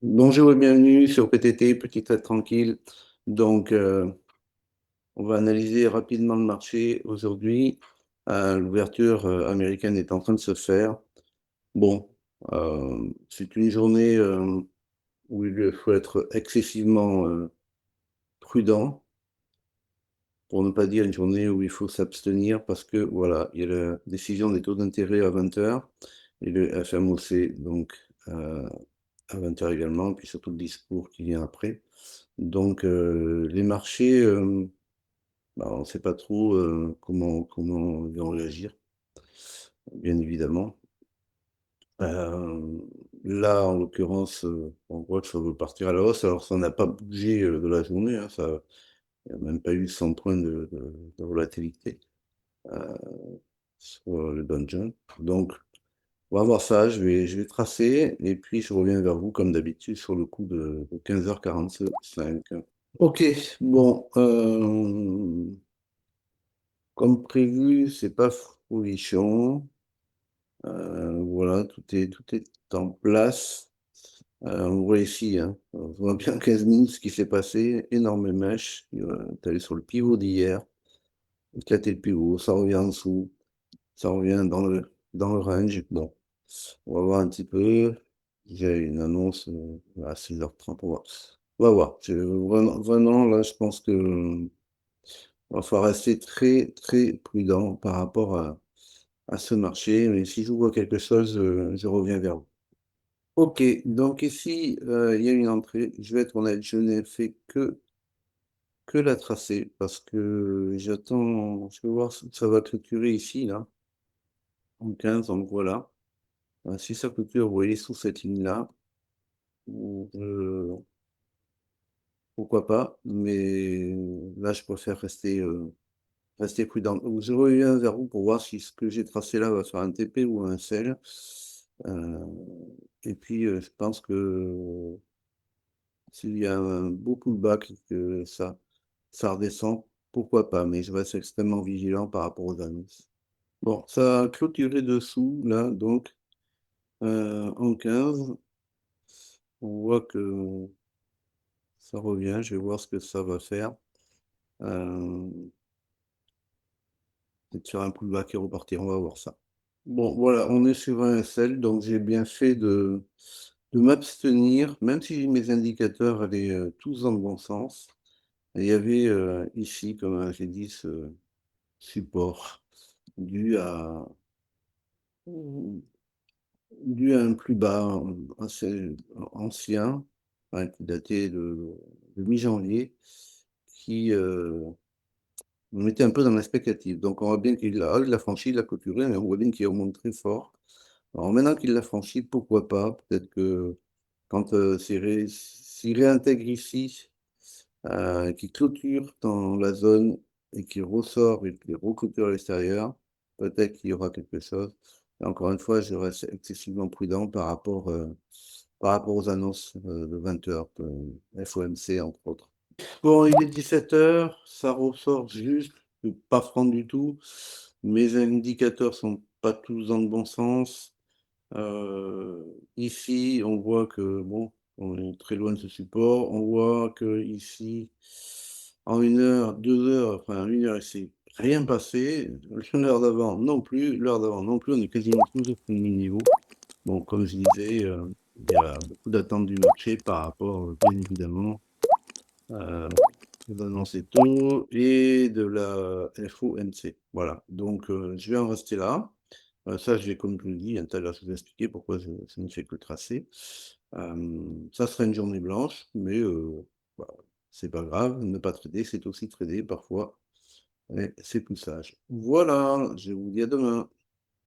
Bonjour et bienvenue sur PTT, petit trait tranquille. Donc, on va analyser rapidement le marché aujourd'hui. L'ouverture américaine est en train de se faire. Bon, c'est une journée où il faut être excessivement prudent, pour ne pas dire une journée où il faut s'abstenir parce que voilà, il y a la décision des taux d'intérêt à 20 heures et le FMOC donc à 20 heures également, puis surtout le discours qui vient après. Donc, les marchés, bah, on ne sait pas trop comment ils vont réagir, bien évidemment. Là, en l'occurrence, on voit que ça veut partir à la hausse. Alors, ça n'a pas bougé de la journée, hein, il n'y a même pas eu 100 points de volatilité euh, sur le Dow Jones. Donc, on va voir ça, je vais tracer, et puis je reviens vers vous, comme d'habitude, sur le coup de 15h45. Ok, bon, comme prévu, c'est pas folichon. Voilà, tout est en place. On voit ici, hein, on voit bien 15 minutes ce qui s'est passé. Énorme mèche. T'es allé sur le pivot d'hier, éclaté le pivot, ça revient en dessous, ça revient dans le range. Bon, on va voir un petit peu. J'ai une annonce à 6h30. On va voir. Vraiment, là, je pense que il faut rester très, très prudent par rapport à ce marché. Mais si je vois quelque chose, je reviens vers vous. Ok, donc ici, il y a une entrée. Je vais être honnête, je n'ai fait que la tracer parce que j'attends, je vais voir si ça va clôturer ici, là, en 15, donc voilà. Si ça clôture, vous voyez, sous cette ligne-là, euh, pourquoi pas, mais là, je préfère rester prudent. Donc, je reviens vers vous pour voir si ce que j'ai tracé là va faire un TP ou un sell. Euh, et puis, je pense que s'il y a un beau pullback et que ça redescend, pourquoi pas, mais je reste extrêmement vigilant par rapport aux annonces. Bon, ça a clôturé dessous, là, donc en 15, on voit que ça revient, je vais voir ce que ça va faire. Euh, Peut-être sur un pullback et repartir, on va voir ça. Bon, voilà, on est sur un SL, donc j'ai bien fait de m'abstenir, même si mes indicateurs allaient tous dans le bon sens. Il y avait ici, comme j'ai dit, ce support dû à, dû à un plus bas assez ancien, hein, qui datait de mi-janvier, qui nous mettait un peu dans l'expectative. Donc on voit bien qu'il l'a franchi, il l'a clôturé, mais on voit bien qu'il remonte très fort. Alors maintenant qu'il l'a franchi, pourquoi pas? Peut-être que quand s'il réintègre ici, qui clôture dans la zone et qui ressort et qui reclôture à l'extérieur, peut-être qu'il y aura quelque chose. Et encore une fois, je reste excessivement prudent par rapport aux annonces de 20 heures, FOMC entre autres. Bon, il est 17 heures, ça ressort juste, pas franc du tout. Mes indicateurs sont pas tous dans le bon sens. Euh, Ici, on voit que, bon, on est très loin de ce support. On voit que ici, en 1 heure, 2 heures, enfin 1 heure, il s'est rien passé. L'heure d'avant non plus, l'heure d'avant non plus. On est quasiment tous au même niveau. Bon, comme je disais, il y a beaucoup d'attentes du marché par rapport, bien évidemment, euh, de l'annonce des taux et de la FOMC. Voilà, donc je vais en rester là. Ça, comme je vous le dis, tout à l'heure, je vous ai expliqué pourquoi je ne fais que le tracé. Ça serait une journée blanche, mais bah, c'est pas grave. Ne pas trader, c'est aussi trader parfois. Et c'est plus sage. Voilà, je vous dis à demain.